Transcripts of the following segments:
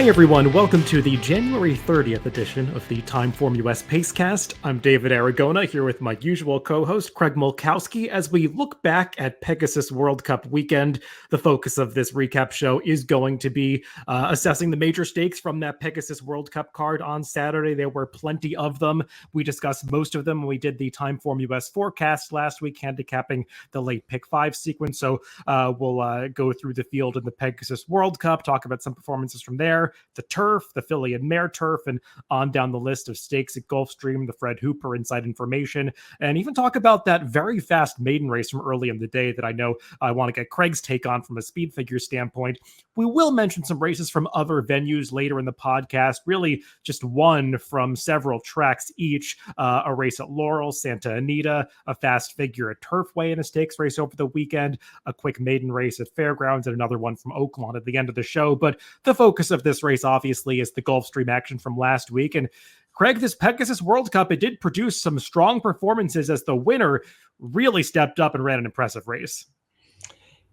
Hi everyone, welcome to the January 30th edition of the TimeformUS Pacecast. I'm David Aragona here with my usual co-host Craig Mulkowski as we look back at Pegasus World Cup weekend. The focus of this recap show is going to be assessing the major stakes from that Pegasus World Cup card on Saturday. There were plenty of them. We discussed most of them when we did the TimeformUS forecast last week, handicapping the late pick 5 sequence. So we'll go through the field in the Pegasus World Cup, talk about some performances from there, the Turf, the Philly and Mare Turf, and on down the list of stakes at Gulfstream, the Fred Hooper inside information, and even talk about that very fast maiden race from early in the day that I know I want to get Craig's take on from a speed figure standpoint. We will mention some races from other venues later in the podcast, really just one from several tracks each, a race at Laurel, Santa Anita, a fast figure at Turfway in a stakes race over the weekend, a quick maiden race at Fairgrounds, and another one from Oaklawn at the end of the show. But the focus of this race obviously is the Gulfstream action from last week. And Craig, this Pegasus World Cup, it did produce some strong performances as the winner really stepped up and ran an impressive race.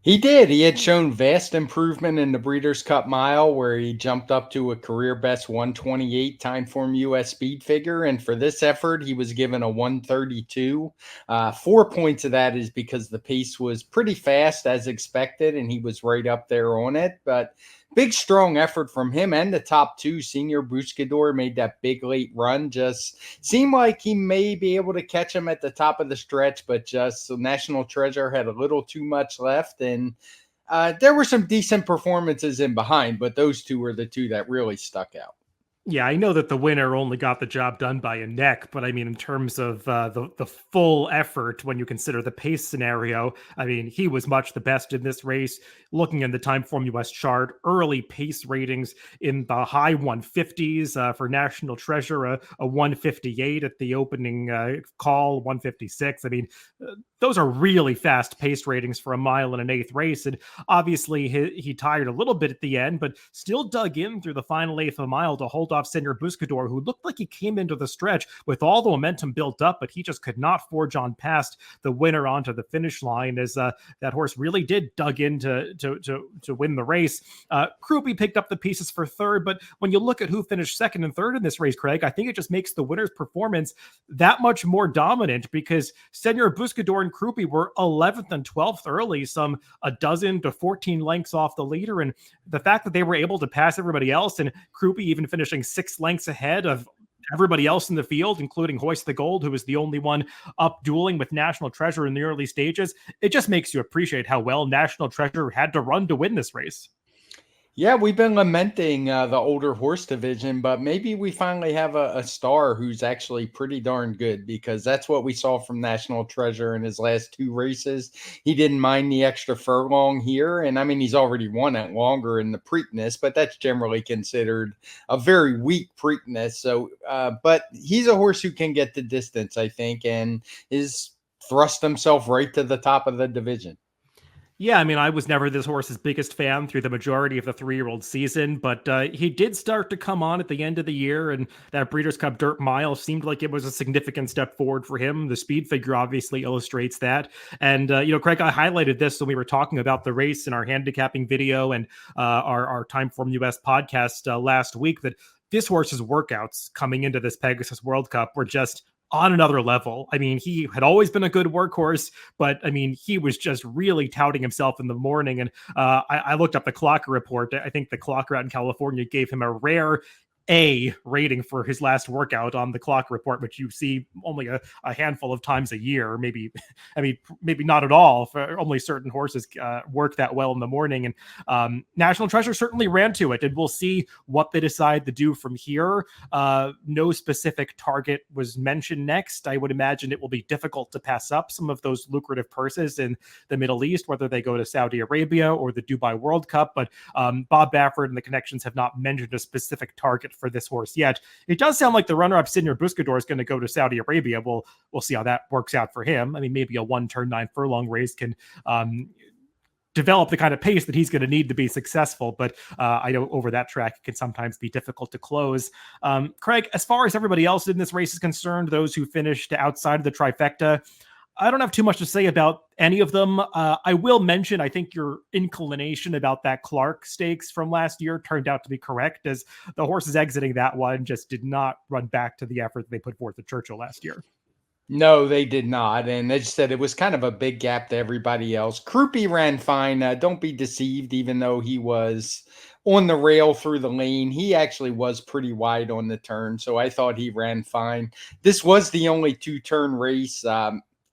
He did. He had shown vast improvement in the Breeders' Cup Mile, where he jumped up to a career best 128 TimeformUS speed figure. And for this effort, he was given a 132. 4 points of that is because the pace was pretty fast as expected, and he was right up there on it. But big, strong effort from him and the top two. Senior Buscador made that big late run. Just seemed like he may be able to catch him at the top of the stretch, but just National Treasure had a little too much left. And there were some decent performances in behind, but those two were the two that really stuck out. Yeah, I know that the winner only got the job done by a neck, but I mean, in terms of the full effort, when you consider the pace scenario, I mean, he was much the best in this race. Looking in the TimeformUS chart, early pace ratings in the high 150s for National Treasure, a 158 at the opening call, 156. I mean, those are really fast pace ratings for a mile and an eighth race. And obviously he tired a little bit at the end, but still dug in through the final eighth of a mile to hold off Senior Buscador, who looked like he came into the stretch with all the momentum built up, but he just could not forge on past the winner onto the finish line, as that horse really did dug in to win the race. Krupe picked up the pieces for third, but when you look at who finished second and third in this race, Craig, I think it just makes the winner's performance that much more dominant, because Senior Buscador and Krupe were 11th and 12th early, some a dozen to 14 lengths off the leader. And the fact that they were able to pass everybody else, and Krupe even finishing 6 lengths ahead of everybody else in the field, including Hoist the Gold, who was the only one up dueling with National Treasure in the early stages, it just makes you appreciate how well National Treasure had to run to win this race. Yeah, we've been lamenting the older horse division, but maybe we finally have a star who's actually pretty darn good, because that's what we saw from National Treasure in his last 2 races. He didn't mind the extra furlong here, and I mean, he's already won it longer in the Preakness, but that's generally considered a very weak Preakness. So, but he's a horse who can get the distance, I think, and is thrust himself right to the top of the division. Yeah, I mean, I was never this horse's biggest fan through the majority of the 3-year-old season, but he did start to come on at the end of the year, and that Breeders' Cup Dirt Mile seemed like it was a significant step forward for him. The speed figure obviously illustrates that. And, Craig, I highlighted this when we were talking about the race in our handicapping video and our TimeformUS podcast last week, that this horse's workouts coming into this Pegasus World Cup were just on another level. I mean, he had always been a good workhorse, but I mean, he was just really touting himself in the morning. And I looked up the Clocker report. I think the Clocker out in California gave him a rare A rating for his last workout on the Clock report, which you see only a handful of times a year. Maybe, I mean, maybe not at all. For only certain horses work that well in the morning. And National Treasure certainly ran to it, and we'll see what they decide to do from here. No specific target was mentioned next. I would imagine it will be difficult to pass up some of those lucrative purses in the Middle East, whether they go to Saudi Arabia or the Dubai World Cup. But Bob Baffert and the connections have not mentioned a specific target for this horse yet. It does sound like the runner-up Senior Buscador is going to go to Saudi Arabia. We'll see how that works out for him. I mean, maybe a 1 turn 9 furlong race can develop the kind of pace that he's going to need to be successful. But I know over that track, it can sometimes be difficult to close. Craig, as far as everybody else in this race is concerned, those who finished outside of the trifecta, I don't have too much to say about any of them. I will mention, I think your inclination about that Clark Stakes from last year turned out to be correct, as the horses exiting that one just did not run back to the effort they put forth at Churchill last year. No, they did not. And they just said it was kind of a big gap to everybody else. Croupy ran fine. Don't be deceived, even though he was on the rail through the lane. He actually was pretty wide on the turn. So I thought he ran fine. This was the only two-turn race.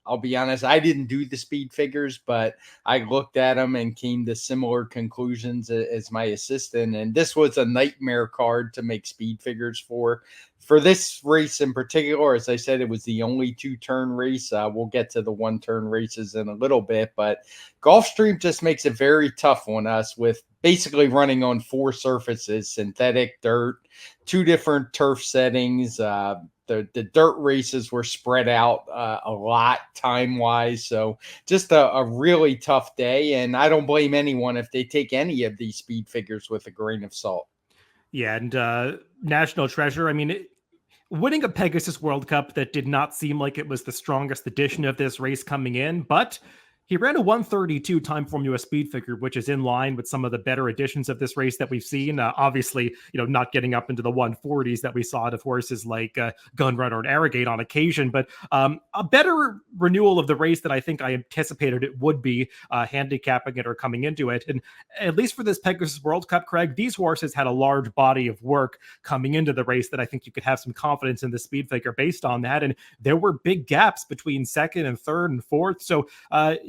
I'll be honest, I didn't do the speed figures, but I looked at them and came to similar conclusions as my assistant. And this was a nightmare card to make speed figures for. For this race in particular, as I said, it was the only two-turn race. We'll get to the one-turn races in a little bit, but Gulfstream just makes it very tough on us with basically running on four surfaces: synthetic, dirt, two different turf settings. The dirt races were spread out a lot time-wise, so just a really tough day, and I don't blame anyone if they take any of these speed figures with a grain of salt. Yeah, and National Treasure, I mean, winning a Pegasus World Cup that did not seem like it was the strongest edition of this race coming in, but he ran a 132 TimeformUS speed figure, which is in line with some of the better editions of this race that we've seen. Obviously, not getting up into the 140s that we saw of horses like Gunrunner and Arrogate on occasion, but a better renewal of the race than I think I anticipated it would be, handicapping it or coming into it. And at least for this Pegasus World Cup, Craig, these horses had a large body of work coming into the race that I think you could have some confidence in the speed figure based on that. And there were big gaps between second and third and fourth. So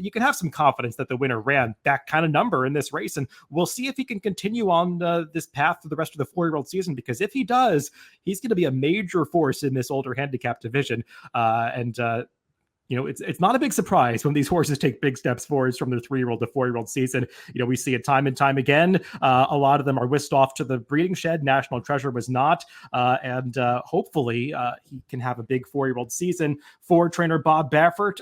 you can have some confidence that the winner ran that kind of number in this race. And we'll see if he can continue on this path for the rest of the 4-year-old season, because if he does, he's going to be a major force in this older handicap division. It's not a big surprise when these horses take big steps forwards from their 3-year-old to 4-year-old season. We see it time and time again. A lot of them are whisked off to the breeding shed. National Treasure was not. And hopefully he can have a big 4-year-old season for trainer Bob Baffert.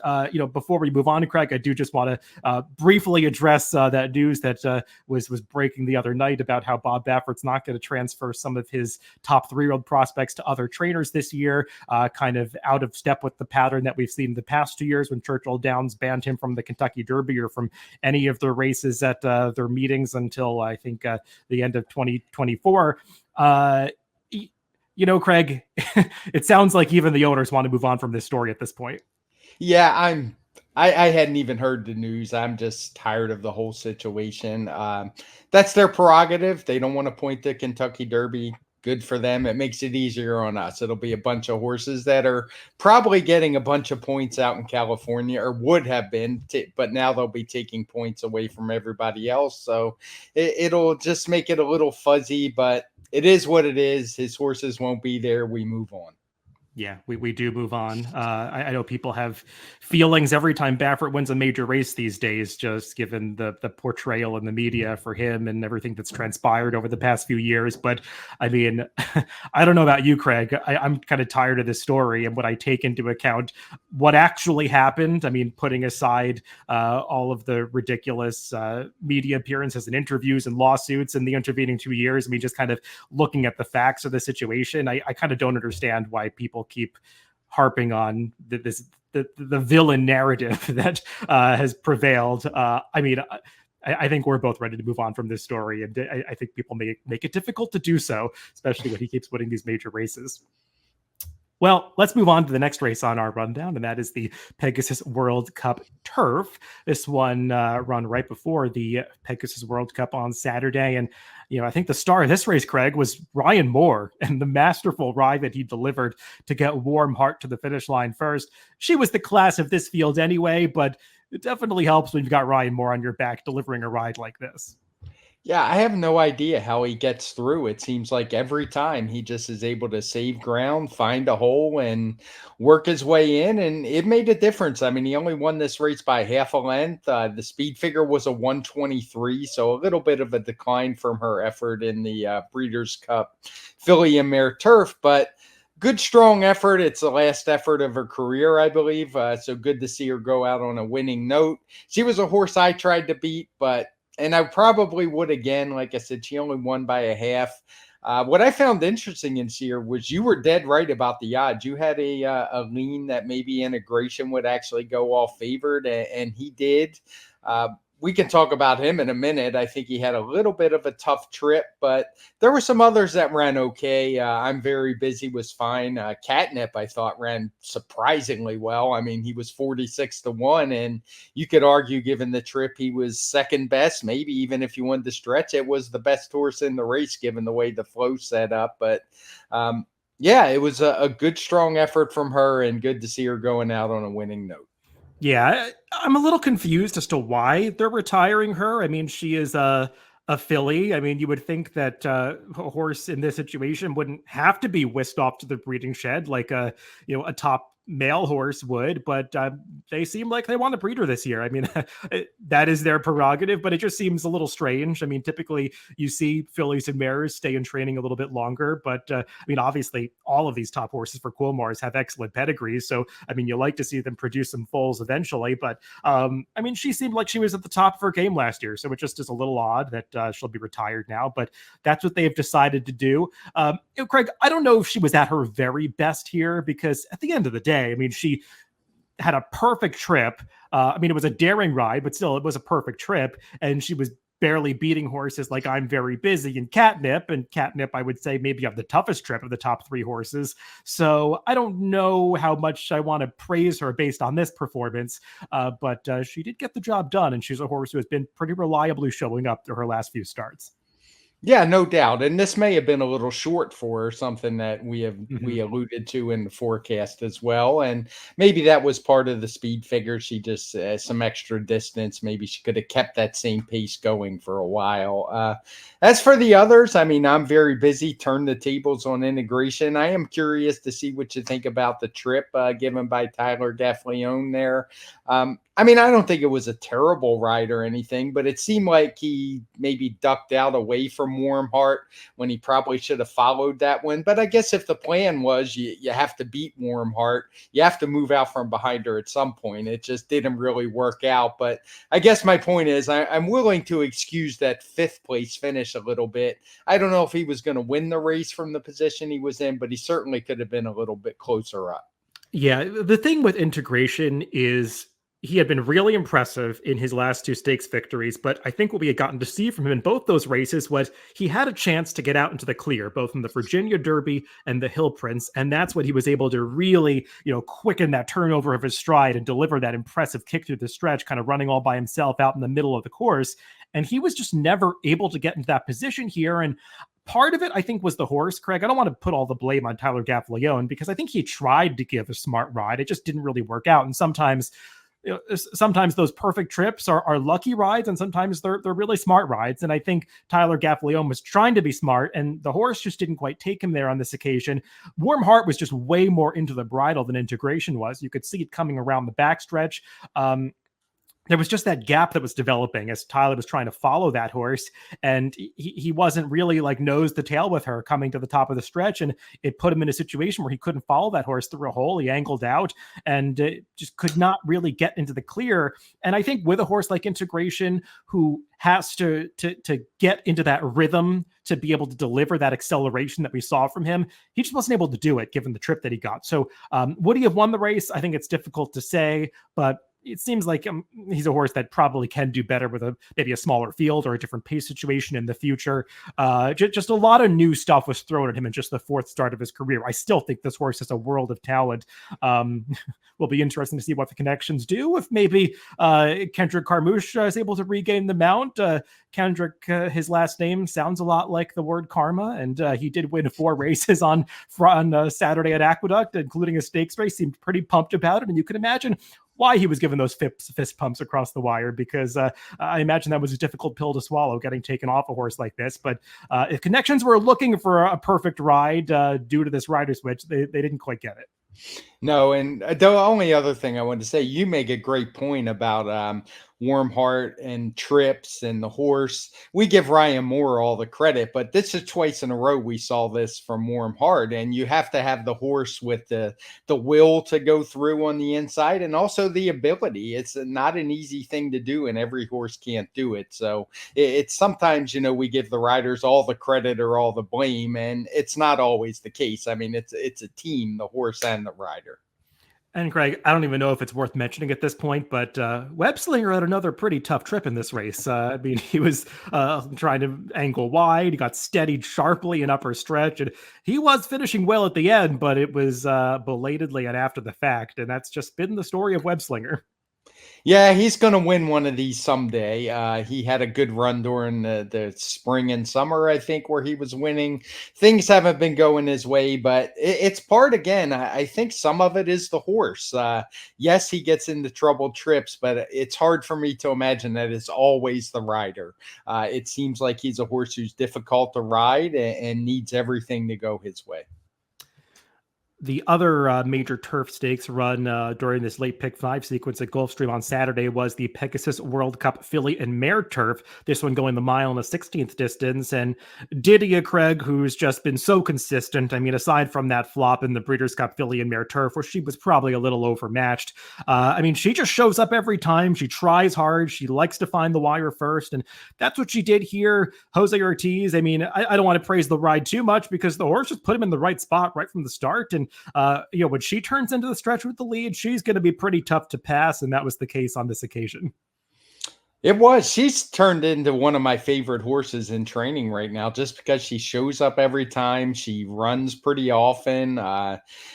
Before we move on, Craig, I do just want to briefly address that news that was breaking the other night about how Bob Baffert's not going to transfer some of his top 3-year-old prospects to other trainers this year, kind of out of step with the pattern that we've seen in the past 2 years when Churchill Downs banned him from the Kentucky Derby or from any of the races at their meetings until I think the end of 2024. Craig, it sounds like even the owners want to move on from this story at this point. Yeah, I hadn't even heard the news. I'm just tired of the whole situation. That's their prerogative. They don't want to point the Kentucky Derby. Good for them. It makes it easier on us. It'll be a bunch of horses that are probably getting a bunch of points out in California, or would have been, but now they'll be taking points away from everybody else. So it'll just make it a little fuzzy, but it is what it is. His horses won't be there. We move on. Yeah, we do move on. I know people have feelings every time Baffert wins a major race these days, just given the portrayal in the media for him and everything that's transpired over the past few years. But I mean, I don't know about you, Craig. I'm kind of tired of this story and what I take into account what actually happened. I mean, putting aside all of the ridiculous media appearances and interviews and lawsuits in the intervening 2 years. I mean, just kind of looking at the facts of the situation, I kind of don't understand why people keep harping on the villain narrative that has prevailed. I think we're both ready to move on from this story, and I think people may make it difficult to do so, especially when he keeps winning these major races. Well, let's move on to the next race on our rundown, and that is the Pegasus World Cup Turf. This one run right before the Pegasus World Cup on Saturday. And, I think the star of this race, Craig, was Ryan Moore and the masterful ride that he delivered to get Warm Heart to the finish line first. She was the class of this field anyway, but it definitely helps when you've got Ryan Moore on your back delivering a ride like this. Yeah, I have no idea how he gets through. It seems like every time he just is able to save ground, find a hole, and work his way in, and it made a difference. I mean, he only won this race by half a length. The speed figure was a 123, so a little bit of a decline from her effort in the Breeders' Cup Filly and Mare Turf, but good, strong effort. It's the last effort of her career, I believe, so good to see her go out on a winning note. She was a horse I tried to beat, and I probably would again. Like I said, she only won by a half. What I found interesting in Sear was you were dead right about the odds. You had a lean that maybe Integration would actually go off favored, and he did. We can talk about him in a minute. I think he had a little bit of a tough trip, but there were some others that ran okay. I'm Very Busy was fine. Catnip, I thought, ran surprisingly well. I mean, he was 46-1, and you could argue, given the trip, he was second best. Maybe even if you wanted to stretch, it was the best horse in the race, given the way the flow set up. But yeah, it was a good, strong effort from her, and good to see her going out on a winning note. Yeah, I'm a little confused as to why they're retiring her. I mean, she is a filly. I mean, you would think that a horse in this situation wouldn't have to be whisked off to the breeding shed like a top male horse would, but they seem like they want to breed her this year. I mean, that is their prerogative, but it just seems a little strange. I mean, typically you see fillies and mares stay in training a little bit longer, but I mean, obviously all of these top horses for Quilmars have excellent pedigrees. So, I mean, you like to see them produce some foals eventually, but I mean, she seemed like she was at the top of her game last year. So it just is a little odd that she'll be retired now, but that's what they've decided to do. Craig, I don't know if she was at her very best here, because at the end of the day, I mean, she had a perfect trip. I mean, it was a daring ride, but still, it was a perfect trip. And she was barely beating horses like I'm Very Busy and Catnip. And Catnip, I would say, maybe have the toughest trip of the top three horses. So I don't know how much I want to praise her based on this performance. But she did get the job done. And she's a horse who has been pretty reliably showing up through her last few starts. Yeah, no doubt. And this may have been a little short for her, something that we alluded to in the forecast as well. And maybe that was part of the speed figure. She just some extra distance. Maybe she could have kept that same pace going for a while. As for the others, I mean, I'm Very Busy. Turn the tables on Integration. I am curious to see what you think about the trip given by Tyler Gaffleone there. I mean, I don't think it was a terrible ride or anything, but it seemed like he maybe ducked out away from Warm Heart when he probably should have followed that one. But I guess if the plan was you have to beat Warm Heart, you have to move out from behind her at some point. It just didn't really work out. But I guess my point is I'm willing to excuse that fifth place finish a little bit. I don't know if he was going to win the race from the position he was in, but he certainly could have been a little bit closer up. Yeah, the thing with Integration is he had been really impressive in his last two stakes victories, but I think what we had gotten to see from him in both those races was he had a chance to get out into the clear, both in the Virginia Derby and the Hill Prince, and that's what he was able to really, quicken that turnover of his stride and deliver that impressive kick through the stretch, kind of running all by himself out in the middle of the course. And he was just never able to get into that position here. And part of it, I think, was the horse, Craig. I don't want to put all the blame on Tyler Gaffleone, because I think he tried to give a smart ride. It just didn't really work out. And sometimes those perfect trips are lucky rides, and sometimes they're really smart rides. And I think Tyler Gaffleone was trying to be smart, and the horse just didn't quite take him there on this occasion. Warm Heart was just way more into the bridle than Integration was. You could see it coming around the backstretch. There was just that gap that was developing as Tyler was trying to follow that horse, and he wasn't really like nose to tail with her coming to the top of the stretch, and it put him in a situation where he couldn't follow that horse through a hole. He angled out and just could not really get into the clear. And I think with a horse like Integration, who has to get into that rhythm to be able to deliver that acceleration that we saw from him, he just wasn't able to do it given the trip that he got. So would he have won the race? I think it's difficult to say, but it seems like he's a horse that probably can do better with maybe a smaller field or a different pace situation in the future. Just a lot of new stuff was thrown at him in just the fourth start of his career. I still think this horse has a world of talent. Will be interesting to see what the connections do. If maybe Kendrick Carmouche is able to regain the mount. Kendrick, his last name sounds a lot like the word karma, and he did win 4 races on Saturday at Aqueduct, including a stakes race. Seemed pretty pumped about it, and you can imagine why he was given those fist pumps across the wire, because I imagine that was a difficult pill to swallow, getting taken off a horse like this. But if connections were looking for a perfect ride due to this rider switch, they didn't quite get it. No, and the only other thing I wanted to say, you make a great point about Warm Heart and trips and the horse. We give Ryan Moore all the credit, but this is twice in a row we saw this from Warm Heart, and you have to have the horse with the will to go through on the inside and also the ability. It's not an easy thing to do, and every horse can't do it. So it's sometimes, we give the riders all the credit or all the blame, and it's not always the case. I mean, it's a team, the horse and the rider. And Greg, I don't even know if it's worth mentioning at this point, but Webslinger had another pretty tough trip in this race. I mean, he was trying to angle wide. He got steadied sharply in upper stretch, and he was finishing well at the end, but it was belatedly and after the fact. And that's just been the story of Webslinger. Yeah, he's going to win one of these someday. He had a good run during the spring and summer, I think, where he was winning. Things haven't been going his way, but it's part again. I think some of it is the horse. Yes, he gets into troubled trips, but it's hard for me to imagine that it's always the rider. It seems like he's a horse who's difficult to ride and needs everything to go his way. The other major turf stakes run during this late pick 5 sequence at Gulfstream on Saturday was the Pegasus World Cup filly and mare turf. This one going the mile and a 16th distance. And Didia Craig, who's just been so consistent. I mean, aside from that flop in the Breeders' Cup filly and mare turf, where she was probably a little overmatched. I mean, she just shows up every time. She tries hard. She likes to find the wire first. And that's what she did here. Jose Ortiz, I mean, I don't want to praise the ride too much because the horse just put him in the right spot right from the start. And when she turns into the stretch with the lead, she's going to be pretty tough to pass. And that was the case on this occasion. It was. She's turned into one of my favorite horses in training right now just because she shows up every time. She runs pretty often.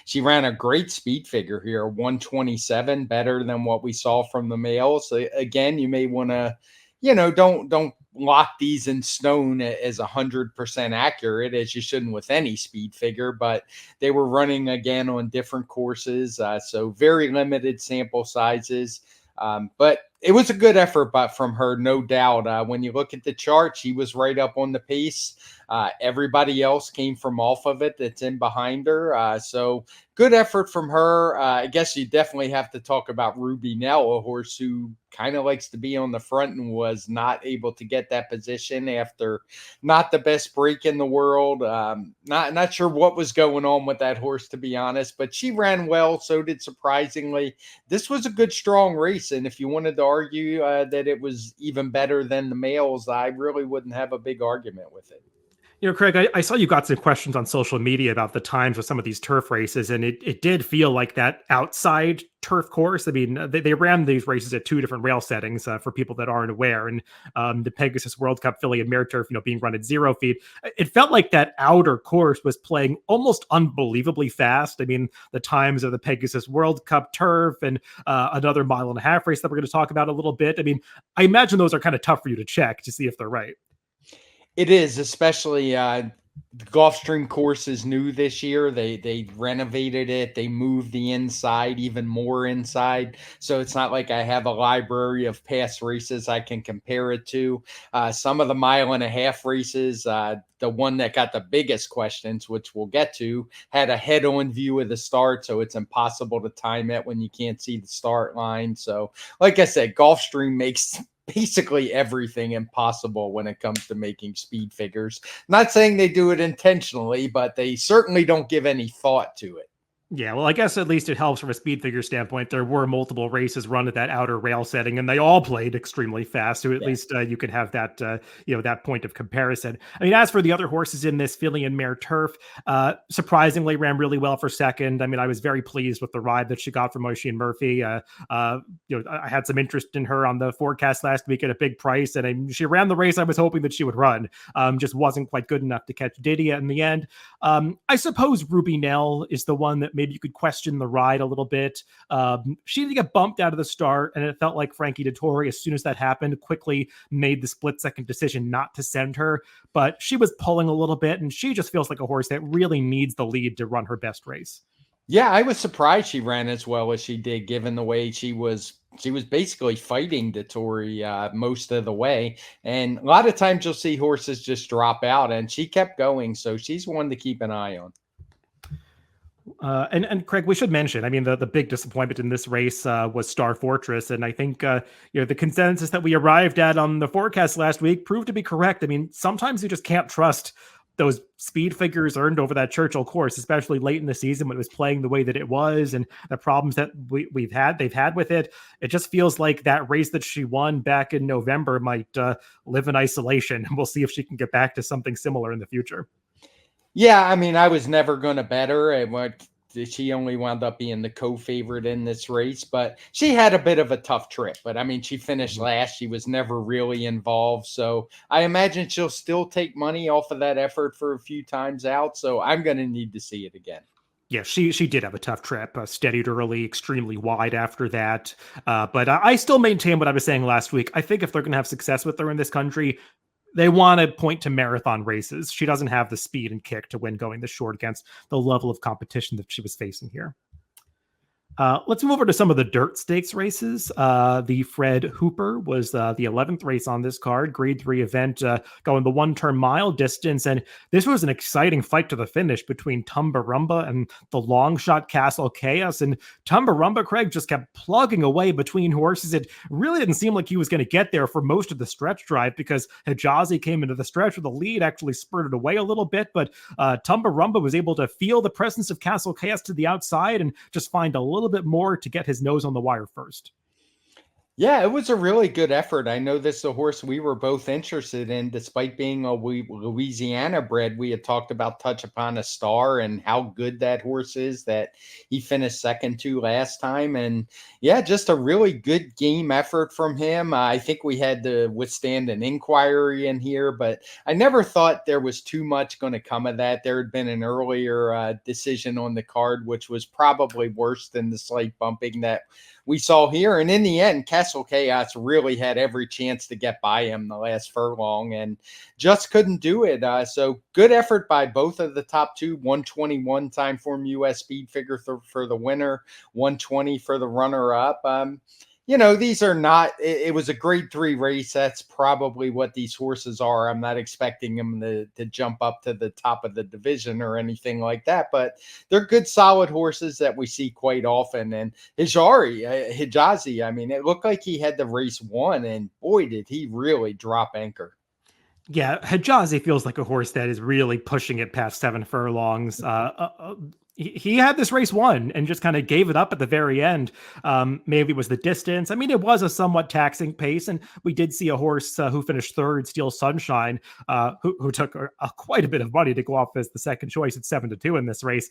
She ran a great speed figure here, 127, better than what we saw from the males. Again, you may want to, don't lock these in stone as 100% accurate, as you shouldn't with any speed figure, but they were running again on different courses. So very limited sample sizes. But it was a good effort, but from her, no doubt. When you look at the chart, she was right up on the pace. Everybody else came from off of it that's in behind her. So good effort from her. I guess you definitely have to talk about Ruby Nell, a horse who kind of likes to be on the front and was not able to get that position after not the best break in the world. Not sure what was going on with that horse, to be honest, but she ran well. So did surprisingly. This was a good, strong race. And if you wanted to argue that it was even better than the males, I really wouldn't have a big argument with it. Craig, I saw you got some questions on social media about the times of some of these turf races, and it did feel like that outside turf course. I mean, they ran these races at 2 different rail settings for people that aren't aware. And the Pegasus World Cup filly and mare turf, being run at 0 feet, it felt like that outer course was playing almost unbelievably fast. I mean, the times of the Pegasus World Cup turf and another 1.5 mile race that we're going to talk about a little bit. I mean, I imagine those are kind of tough for you to check to see if they're right. It is, especially the Gulfstream course is new this year. They renovated it. They moved the inside even more inside. So it's not like I have a library of past races I can compare it to. Some of the 1.5 mile races, the one that got the biggest questions, which we'll get to, had a head-on view of the start. So it's impossible to time it when you can't see the start line. So like I said, Gulfstream makes basically everything impossible when it comes to making speed figures. Not saying they do it intentionally, but they certainly don't give any thought to it. Yeah, well, I guess at least it helps from a speed figure standpoint. There were multiple races run at that outer rail setting, and they all played extremely fast. So at least you could have that, that point of comparison. I mean, as for the other horses in this filly and mare turf, surprisingly ran really well for second. I mean, I was very pleased with the ride that she got from Oisin Murphy. I had some interest in her on the forecast last week at a big price, and she ran the race I was hoping that she would run. Just wasn't quite good enough to catch Didia in the end. I suppose Ruby Nell is the one that maybe you could question the ride a little bit. She did get bumped out of the start, and it felt like Frankie Dettori, as soon as that happened, quickly made the split-second decision not to send her. But she was pulling a little bit, and she just feels like a horse that really needs the lead to run her best race. Yeah, I was surprised she ran as well as she did, given the way she was basically fighting Dettori most of the way. And a lot of times you'll see horses just drop out, and she kept going. So she's one to keep an eye on. And Craig, we should mention, I mean, the big disappointment in this race was Star Fortress. And I think, the consensus that we arrived at on the forecast last week proved to be correct. I mean, sometimes you just can't trust those speed figures earned over that Churchill course, especially late in the season when it was playing the way that it was and the problems that they've had with it. It just feels like that race that she won back in November might live in isolation. We'll see if she can get back to something similar in the future. Yeah, I mean, I was never going to bet her. She only wound up being the co-favorite in this race, but she had a bit of a tough trip. But I mean, she finished last. She was never really involved. So I imagine she'll still take money off of that effort for a few times out. So I'm going to need to see it again. Yeah, she did have a tough trip, steadied early, extremely wide after that. But I still maintain what I was saying last week. I think if they're going to have success with her in this country, they want to point to marathon races. She doesn't have the speed and kick to win going this short against the level of competition that she was facing here. Let's move over to some of the dirt stakes races. The Fred Hooper was the 11th race on this card, grade 3 event, going the 1-turn mile distance. And this was an exciting fight to the finish between Tumbarumba and the long shot Castle Chaos. And Tumbarumba, Craig, just kept plugging away between horses. It really didn't seem like he was going to get there for most of the stretch drive because Hijazi came into the stretch with the lead, actually spurted away a little bit. But Tumbarumba was able to feel the presence of Castle Chaos to the outside and just find a little bit more to get his nose on the wire first. Yeah, it was a really good effort. I know this is a horse we were both interested in, despite being a Louisiana bred. We had talked about Touch Upon a Star and how good that horse is that he finished second to last time. And yeah, just a really good game effort from him. I think we had to withstand an inquiry in here, but I never thought there was too much going to come of that. There had been an earlier decision on the card, which was probably worse than the slight bumping that we saw here. And in the end, Castle Chaos really had every chance to get by him the last furlong and just couldn't do it. So good effort by both of the top two. 121 TimeformUS speed figure for the winner, 120 for the runner up. These are not, it was a grade 3 race. That's probably what these horses are. I'm not expecting them to jump up to the top of the division or anything like that, but they're good, solid horses that we see quite often. And Hijazi, I mean, it looked like he had the race won, and boy, did he really drop anchor. Yeah, Hijazi feels like a horse that is really pushing it past 7 furlongs. He had this race won and just kind of gave it up at the very end. Maybe it was the distance. I mean, it was a somewhat taxing pace, and we did see a horse who finished third, Steel Sunshine, who took quite a bit of money to go off as the second choice at 7-2 in this race.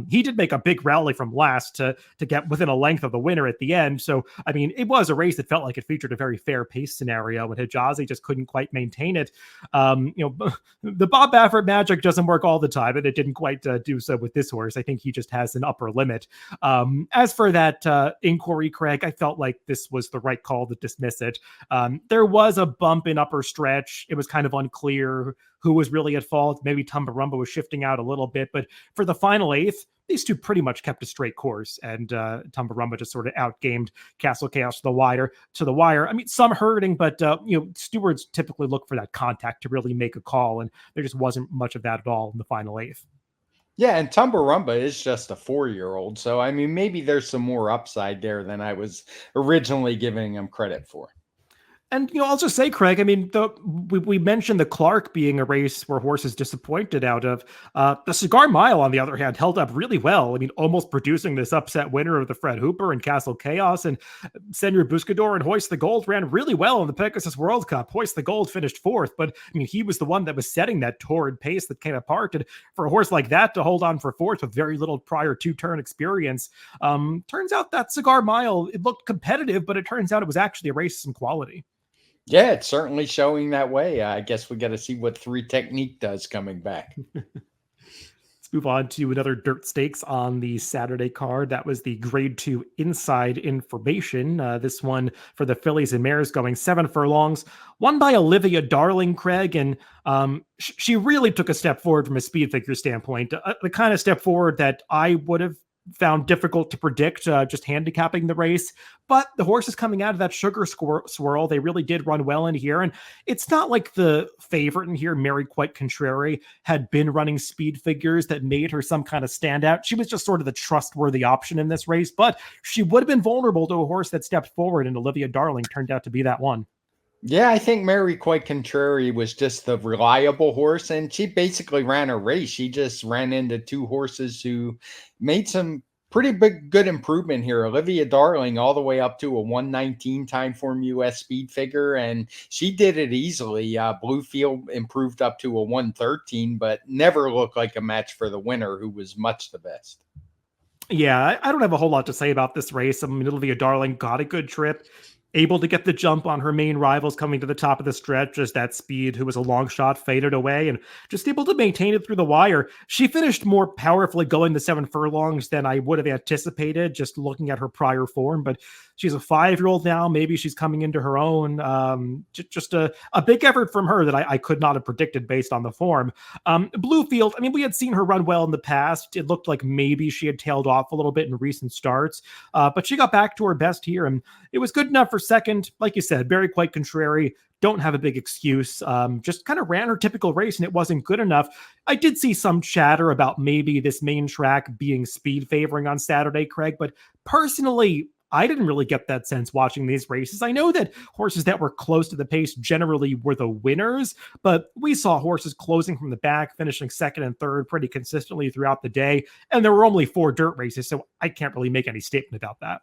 He did make a big rally from last to get within a length of the winner at the end. So, I mean, it was a race that felt like it featured a very fair pace scenario, and Hijazi just couldn't quite maintain it. The Bob Baffert magic doesn't work all the time, and it didn't quite do so with this horse. I think he just has an upper limit. As for that inquiry, Craig, I felt like this was the right call to dismiss it. There was a bump in upper stretch. It was kind of unclear who was really at fault. Maybe Tumbarumba was shifting out a little bit, but for the final eighth, these two pretty much kept a straight course, and Tumbarumba just sort of outgamed Castle Chaos to the wire. I mean, some hurting, but stewards typically look for that contact to really make a call, and there just wasn't much of that at all in the final eighth. Yeah, and Tumbarumba is just a 4-year-old. So, I mean, maybe there's some more upside there than I was originally giving him credit for. And, I'll just say, Craig, I mean, we mentioned the Clark being a race where horses disappointed out of. The Cigar Mile, on the other hand, held up really well. I mean, almost producing this upset winner of the Fred Hooper and Castle Chaos. And Senor Buscador and Hoist the Gold ran really well in the Pegasus World Cup. Hoist the Gold finished fourth, but, I mean, he was the one that was setting that torrid pace that came apart. And for a horse like that to hold on for fourth with very little prior two-turn experience, turns out that Cigar Mile, it looked competitive, but it turns out it was actually a race of some quality. Yeah, it's certainly showing that way. I guess we got to see what 3 Technique does coming back. Let's move on to another dirt stakes on the Saturday card. That was the grade 2 Inside Information. This one for the fillies and mares going 7 furlongs, won by Olivia Darling, Craig. And she really took a step forward from a speed figure standpoint, the kind of step forward that I would have found difficult to predict, just handicapping the race. But the horses coming out of that sugar swirl, they really did run well in here. And it's not like the favorite in here, Mary Quite Contrary, had been running speed figures that made her some kind of standout. She was just sort of the trustworthy option in this race, but she would have been vulnerable to a horse that stepped forward, and Olivia Darling turned out to be that one. Yeah, I think Mary Quite Contrary was just the reliable horse, and she basically ran a race. She just ran into two horses who made some pretty good improvement here. Olivia Darling all the way up to a 119 TimeformUS speed figure, and she did it easily. Bluefield improved up to a 113, but never looked like a match for the winner, who was much the best. Yeah, I don't have a whole lot to say about this race. I mean, Olivia Darling got a good trip, able to get the jump on her main rivals coming to the top of the stretch, as that speed, who was a long shot, faded away, and just able to maintain it through the wire. She finished more powerfully going the 7 furlongs than I would have anticipated, just looking at her prior form, but she's a 5-year-old now. Maybe she's coming into her own. Just a big effort from her that I could not have predicted based on the form. Bluefield, I mean, we had seen her run well in the past. It looked like maybe she had tailed off a little bit in recent starts, but she got back to her best here, and it was good enough for second. Like you said, Very Quite Contrary, don't have a big excuse. Just kind of ran her typical race, and it wasn't good enough. I did see some chatter about maybe this main track being speed favoring on Saturday, Craig, but personally, I didn't really get that sense watching these races. I know that horses that were close to the pace generally were the winners, but we saw horses closing from the back, finishing second and third pretty consistently throughout the day, and there were only 4 dirt races, so I can't really make any statement about that.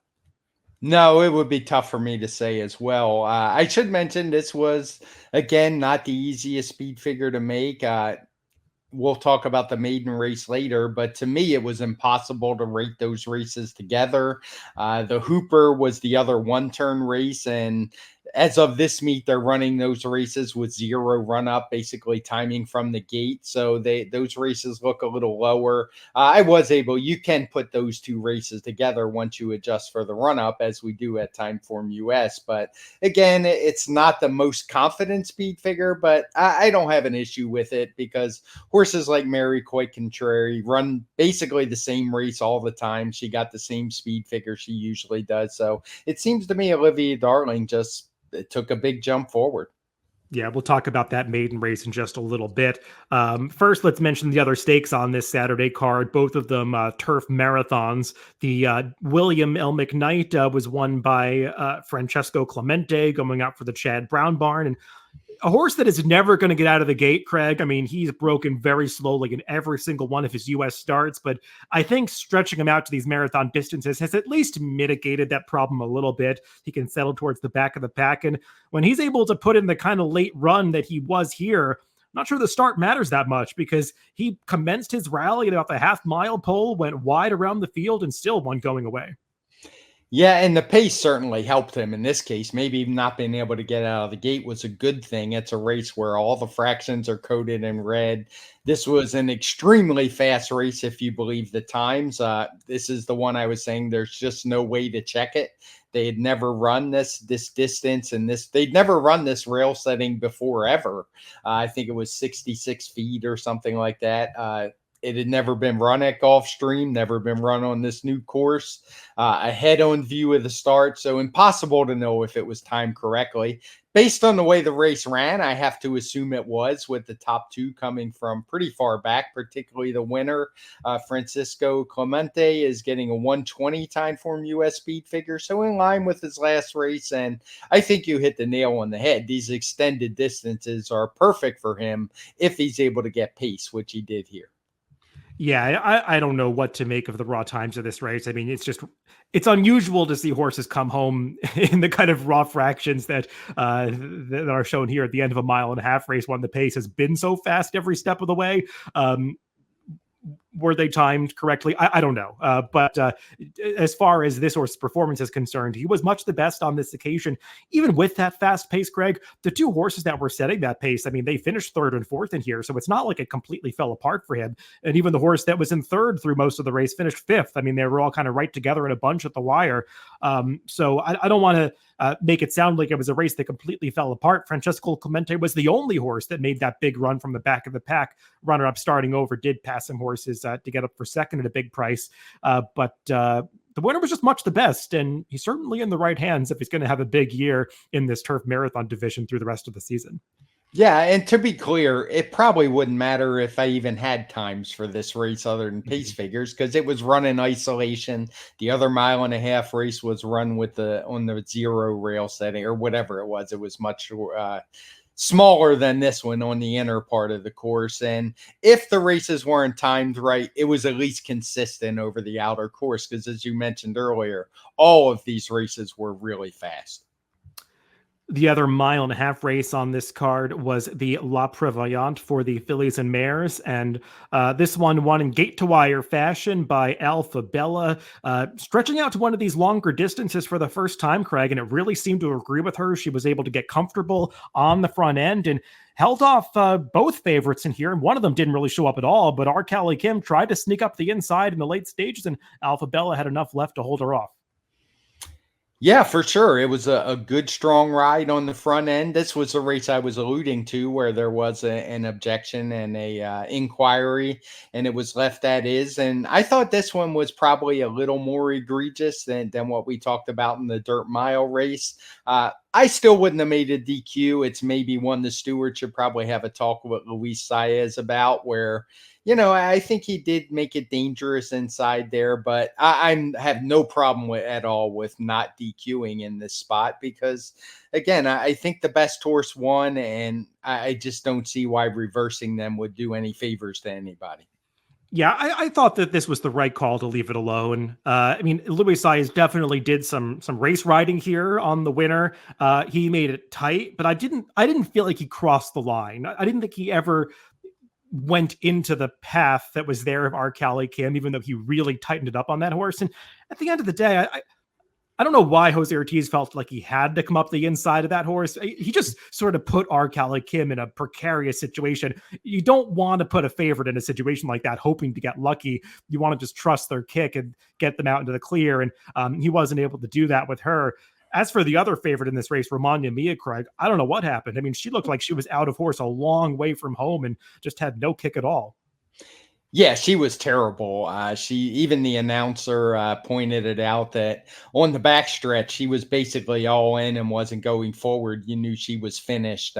No, it would be tough for me to say as well. I should mention this was, again, not the easiest speed figure to make. We'll talk about the maiden race later, but to me, it was impossible to rate those races together. The Hooper was the other one-turn race, and as of this meet, they're running those races with 0 run-up, basically timing from the gate. So those races look a little lower. You can put those 2 races together once you adjust for the run-up, as we do at TimeformUS. But again, it's not the most confident speed figure, but I don't have an issue with it because horses like Mary Quite Contrary run basically the same race all the time. She got the same speed figure she usually does. So it seems to me Olivia Darling just took a big jump forward. Yeah, we'll talk about that maiden race in just a little bit. First, let's mention the other stakes on this Saturday card, both of them turf marathons. The William L. McKnight was won by Francesco Clemente, going out for the Chad Brown barn, and a horse that is never going to get out of the gate, Craig. I mean, he's broken very slowly in every single one of his U.S. starts, but I think stretching him out to these marathon distances has at least mitigated that problem a little bit. He can settle towards the back of the pack, and when he's able to put in the kind of late run that he was here, I'm not sure the start matters that much because he commenced his rally at about the half-mile pole, went wide around the field, and still won going away. Yeah, and the pace certainly helped him in this case. Maybe not being able to get out of the gate was a good thing. It's a race where all the fractions are coded in red. This was an extremely fast race if you believe the times. This is the one I was saying there's just no way to check it. They had never run this distance, and they'd never run this rail setting before ever. I think it was 66 feet or something like that. It had never been run at Gulfstream, never been run on this new course. A head-on view of the start, so impossible to know if it was timed correctly. Based on the way the race ran, I have to assume it was, with the top 2 coming from pretty far back, particularly the winner. Francisco Clemente is getting a 120 TimeformUS speed figure, so in line with his last race, and I think you hit the nail on the head. These extended distances are perfect for him if he's able to get pace, which he did here. Yeah, I don't know what to make of the raw times of this race. I mean, it's unusual to see horses come home in the kind of raw fractions that are shown here at the end of a 1.5-mile race when the pace has been so fast every step of the way. Were they timed correctly? I don't know. But as far as this horse's performance is concerned, he was much the best on this occasion. Even with that fast pace, Greg, the 2 horses that were setting that pace, I mean, they finished 3rd and 4th in here. So it's not like it completely fell apart for him. And even the horse that was in 3rd through most of the race finished 5th. I mean, they were all kind of right together in a bunch at the wire. So I don't want to make it sound like it was a race that completely fell apart. Francesco Clemente was the only horse that made that big run from the back of the pack. Runner-up starting over did pass some horses horses to get up for second at a big price. But the winner was just much the best, and he's certainly in the right hands if he's going to have a big year in this turf marathon division through the rest of the season. Yeah, and to be clear, it probably wouldn't matter if I even had times for this race other than pace figures, because it was run in isolation. The other mile-and-a-half race was run with on the zero rail setting or whatever it was. It was much smaller than this one on the inner part of the course. And if the races weren't timed right, it was at least consistent over the outer course, because as you mentioned earlier, all of these races were really fast. The other mile-and-a-half race on this card was the La Prevoyante for the fillies and mares, and this one won in gate-to-wire fashion by Alpha Bella, stretching out to one of these longer distances for the first time, Craig, and it really seemed to agree with her. She was able to get comfortable on the front end and held off both favorites in here, and one of them didn't really show up at all, but our Callie Kim tried to sneak up the inside in the late stages, and Alpha Bella had enough left to hold her off. Yeah, for sure. It was a good, strong ride on the front end. This was the race I was alluding to where there was an objection and a inquiry, and it was left at is. And I thought this one was probably a little more egregious than what we talked about in the dirt mile race. I still wouldn't have made a DQ. It's maybe one the steward should probably have a talk with Luis Saez about, where, you know, I think he did make it dangerous inside there, but I have no problem at all with not DQing in this spot, because, again, I think the best horse won, and I just don't see why reversing them would do any favors to anybody. Yeah, I thought that this was the right call to leave it alone. I mean, Luis Saez definitely did some race riding here on the winner. He made it tight, but I didn't feel like he crossed the line. I didn't think he ever went into the path that was there of our Callie Kim, even though he really tightened it up on that horse. And at the end of the day, I don't know why Jose Ortiz felt like he had to come up the inside of that horse. He just sort of put our Callie Kim in a precarious situation. You don't want to put a favorite in a situation like that, hoping to get lucky. You want to just trust their kick and get them out into the clear. And he wasn't able to do that with her. As for the other favorite in this race, Romagna Mia, Craig, I don't know what happened. I mean, she looked like she was out of horse a long way from home and just had no kick at all. Yeah, she was terrible. Even the announcer pointed it out that on the backstretch, she was basically all in and wasn't going forward. You knew she was finished.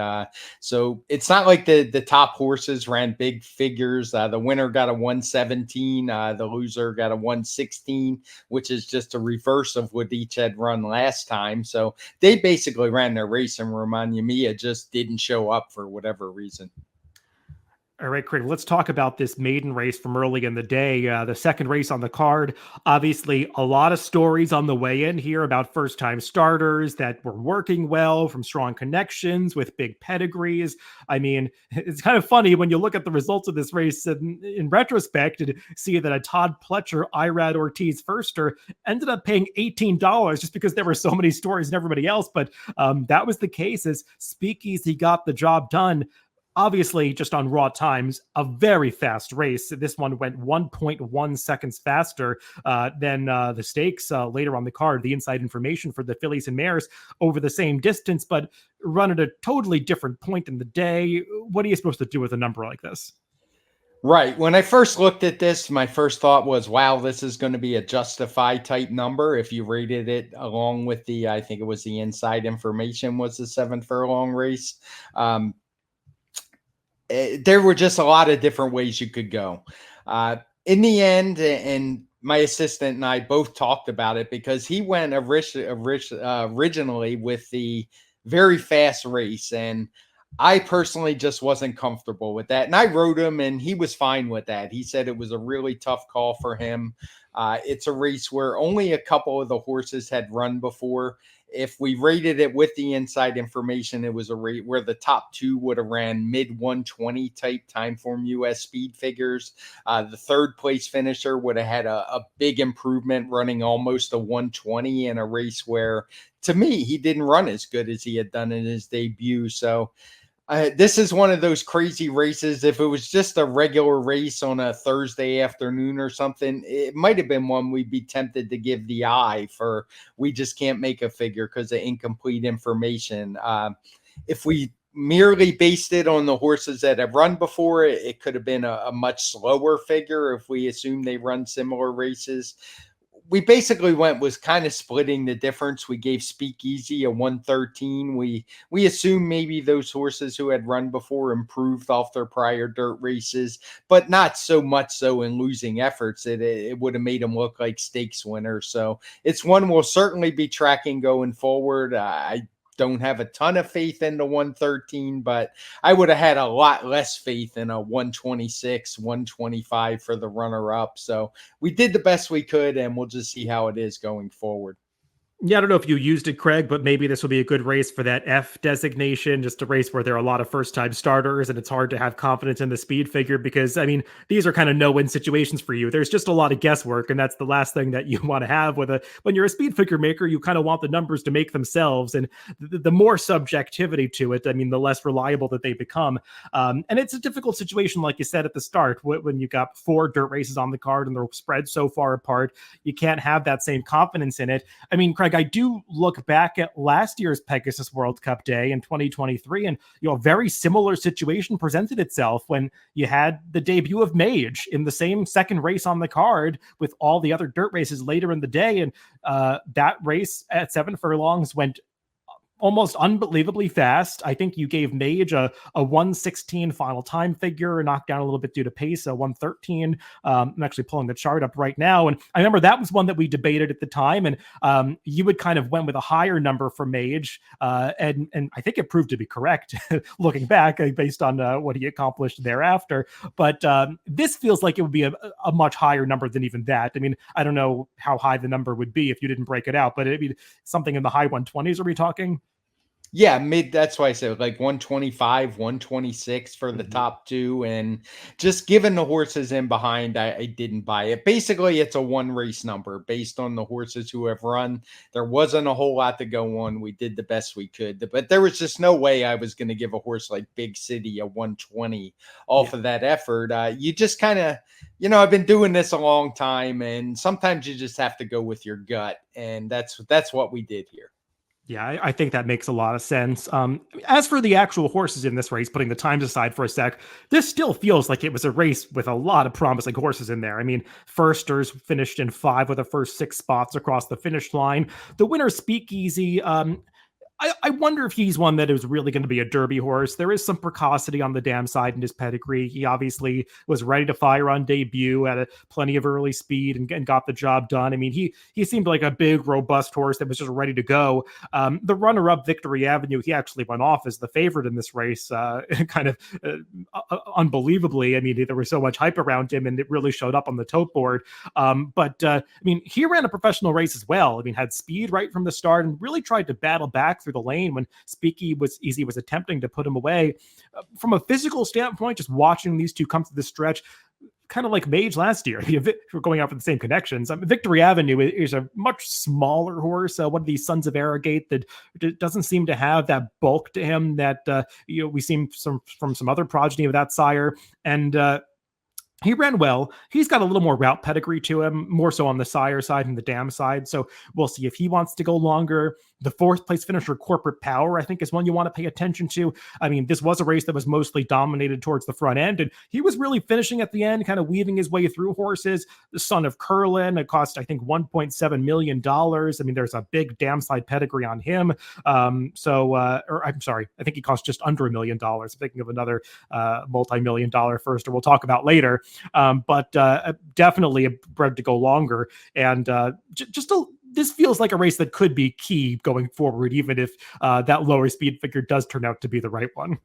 So it's not like the top horses ran big figures. The winner got a 117. The loser got a 116, which is just a reverse of what each had run last time. So they basically ran their race, and Romagna Mia just didn't show up for whatever reason. All right, Craig, let's talk about this maiden race from early in the day, the second race on the card. Obviously, a lot of stories on the way in here about first-time starters that were working well, from strong connections with big pedigrees. I mean, it's kind of funny when you look at the results of this race in retrospect and see that a Todd Pletcher, Irad Ortiz firster ended up paying $18 just because there were so many stories and everybody else. But that was the case, as Speakeasy got the job done. Obviously, just on raw times, a very fast race. This one went 1.1 seconds faster than the stakes later on the card. The inside information for the fillies and mares over the same distance, but run at a totally different point in the day. What are you supposed to do with a number like this? Right. When I first looked at this, my first thought was, wow, this is going to be a Justify type number. If you rated it along with I think it was the inside information was the 7 furlong race. There were just a lot of different ways you could go. In the end, and my assistant and I both talked about it, because he went originally with the very fast race, and I personally just wasn't comfortable with that. And I wrote him, and he was fine with that. He said it was a really tough call for him. It's a race where only a couple of the horses had run before. If we rated it with the inside information, it was a rate where the top two would have ran mid 120 type TimeformUS speed figures. The third place finisher would have had a big improvement, running almost a 120 in a race where, to me, he didn't run as good as he had done in his debut. So this is one of those crazy races. If it was just a regular race on a Thursday afternoon or something, it might have been one we'd be tempted to give the eye for. We just can't make a figure because of incomplete information. If we merely based it on the horses that have run before, it could have been a much slower figure if we assume they run similar races. We basically was kind of splitting the difference. We gave Speakeasy a 113. We assumed maybe those horses who had run before improved off their prior dirt races, but not so much so in losing efforts. It would have made them look like stakes winners. So it's one we'll certainly be tracking going forward. I don't have a ton of faith in the 113, but I would have had a lot less faith in a 126, 125 for the runner up. So we did the best we could, and we'll just see how it is going forward. Yeah, I don't know if you used it, Craig, but maybe this will be a good race for that F designation, just a race where there are a lot of first-time starters, and it's hard to have confidence in the speed figure because, I mean, these are kind of no-win situations for you. There's just a lot of guesswork, and that's the last thing that you want to have when you're a speed figure maker. You kind of want the numbers to make themselves, and the more subjectivity to it, I mean, the less reliable that they become. And it's a difficult situation, like you said at the start, when you got 4 dirt races on the card and they're spread so far apart. You can't have that same confidence in it. I mean, Craig, I do look back at last year's Pegasus World Cup day in 2023, and a very similar situation presented itself when you had the debut of Mage in the same second race on the card with all the other dirt races later in the day, and that race at 7 furlongs went almost unbelievably fast. I think you gave Mage a 116 final time figure, knocked down a little bit due to pace, a 113. I'm actually pulling the chart up right now. And I remember that was one that we debated at the time. And you would kind of went with a higher number for Mage. And I think it proved to be correct looking back based on what he accomplished thereafter. But this feels like it would be a much higher number than even that. I mean, I don't know how high the number would be if you didn't break it out, but it'd be something in the high 120s. Are we talking? Yeah, that's why I said like 125, 126 for the top 2. And just given the horses in behind, I didn't buy it. Basically, it's a 1 race number based on the horses who have run. There wasn't a whole lot to go on. We did the best we could, but there was just no way I was going to give a horse like Big City a 120 off of that effort. You just kind of, I've been doing this a long time, and sometimes you just have to go with your gut. And that's what we did here. Yeah, I think that makes a lot of sense. As for the actual horses in this race, putting the times aside for a sec, this still feels like it was a race with a lot of promising horses in there. I mean, Firsters finished in 5 of the first 6 spots across the finish line. The winner, Speakeasy, I wonder if he's one that is really going to be a Derby horse. There is some precocity on the dam side in his pedigree. He obviously was ready to fire on debut, had plenty of early speed and got the job done. I mean, he seemed like a big, robust horse that was just ready to go. The runner-up, Victory Avenue, he actually went off as the favorite in this race, kind of unbelievably. I mean, there was so much hype around him, and it really showed up on the tote board. But I mean, he ran a professional race as well. I mean, had speed right from the start and really tried to battle back through the lane when Speakeasy was attempting to put him away. From a physical standpoint, just watching these two come to the stretch, kind of like Mage last year, we're going out for the same connections. Victory Avenue is a much smaller horse, one of these sons of Arrogate that doesn't seem to have that bulk to him that we seen from some other progeny of that sire. And he ran well. He's got a little more route pedigree to him, more so on the sire side and the dam side. So we'll see if he wants to go longer. The 4th place finisher, Corporate Power, I think is one you want to pay attention to. I mean, this was a race that was mostly dominated towards the front end, and he was really finishing at the end, kind of weaving his way through horses. The son of Curlin, it cost, I think, $1.7 million. I mean, there's a big dam side pedigree on him. Or I'm sorry, I think he cost just under $1 million. I'm thinking of another multi-million dollar first, or we'll talk about later. But definitely bred to go longer. And this feels like a race that could be key going forward, even if that lower speed figure does turn out to be the right one.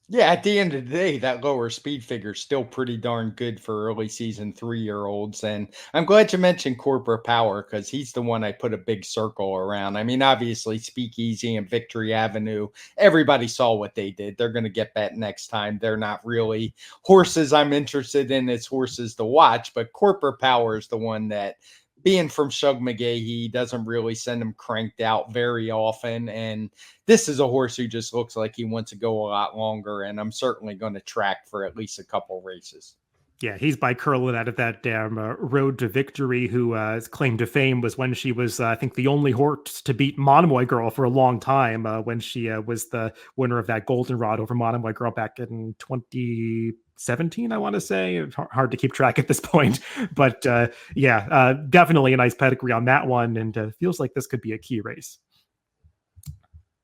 Yeah, at the end of the day, that lower speed figure is still pretty darn good for early season 3-year-olds. And I'm glad you mentioned Corporate Power because he's the one I put a big circle around. I mean, obviously, Speakeasy and Victory Avenue, everybody saw what they did. They're going to get bet next time. They're not really horses I'm interested in as horses to watch, but Corporate Power is the one that, being from Shug McGay, he doesn't really send him cranked out very often. And this is a horse who just looks like he wants to go a lot longer. And I'm certainly going to track for at least a couple races. Yeah, he's by curling out of that damn road to victory. His claim to fame was when she was, I think, the only horse to beat Monomoy Girl for a long time. When she was the winner of that goldenrod over Monomoy Girl back in 2017, I want to say. It's hard to keep track at this point, but definitely a nice pedigree on that one, and feels like this could be a key race.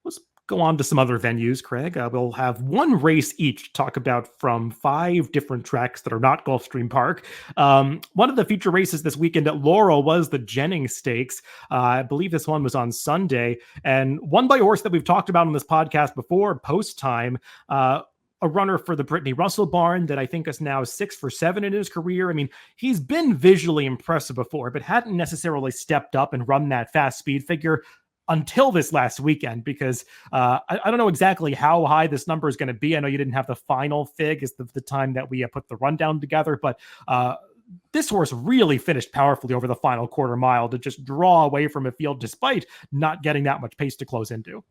Let's go on to some other venues, Craig. We'll have one race each to talk about from 5 different tracks that are not Gulfstream Park. One of the feature races this weekend at Laurel was the Jennings Stakes. I believe this one was on Sunday, and won by a horse that we've talked about on this podcast before, Post Time. A runner for the Brittany Russell barn that I think is now 6 for 7 in his career. I mean, he's been visually impressive before, but hadn't necessarily stepped up and run that fast speed figure until this last weekend, because I don't know exactly how high this number is going to be. I know you didn't have the final fig as the time that we put the rundown together, but this horse really finished powerfully over the final quarter mile to just draw away from a field despite not getting that much pace to close into.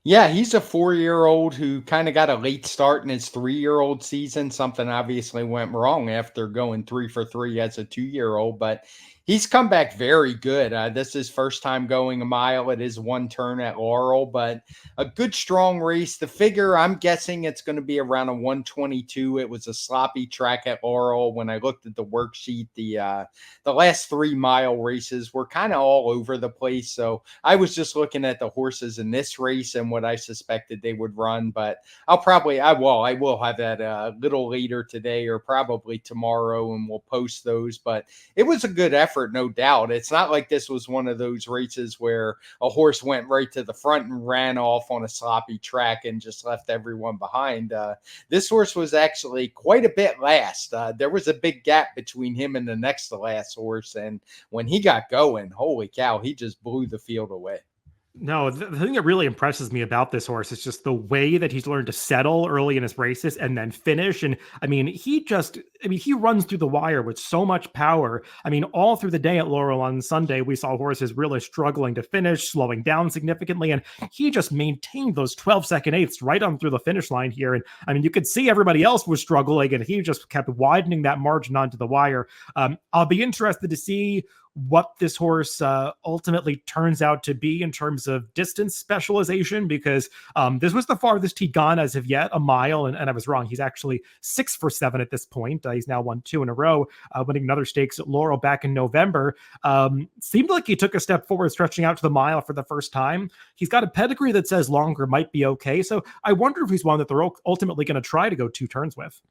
Yeah, he's a 4-year-old who kind of got a late start in his 3-year-old season. Something obviously went wrong after going 3 for 3 as a 2-year-old, but he's come back very good. This is his first time going a mile at his one turn at Laurel, but a good, strong race. The figure, I'm guessing it's going to be around a 122. It was a sloppy track at Laurel. When I looked at the worksheet, the last 3-mile races were kind of all over the place. So I was just looking at the horses in this race and what I suspected they would run. But I will have that a little later today or probably tomorrow, and we'll post those. But it was a good effort, no doubt. It's not like this was one of those races where a horse went right to the front and ran off on a sloppy track and just left everyone behind. This horse was actually quite a bit last. There was a big gap between him and the next to last horse, and when he got going, holy cow, he just blew the field away. No, the thing that really impresses me about this horse is just the way that he's learned to settle early in his races and then finish. And I mean, he runs through the wire with so much power. I mean, all through the day at Laurel on Sunday, we saw horses really struggling to finish, slowing down significantly. And he just maintained those 12-second eighths right on through the finish line here. And I mean, you could see everybody else was struggling, and he just kept widening that margin onto the wire. I'll be interested to see what this horse ultimately turns out to be in terms of distance specialization, because this was the farthest he'd gone as of yet, a mile, and I was wrong. He's actually 6 for 7 at this point. He's now won 2 in a row, winning another stakes at Laurel back in November. Seemed like he took a step forward, stretching out to the mile for the first time. He's got a pedigree that says longer might be okay, so I wonder if he's one that they're ultimately going to try to go 2 turns with.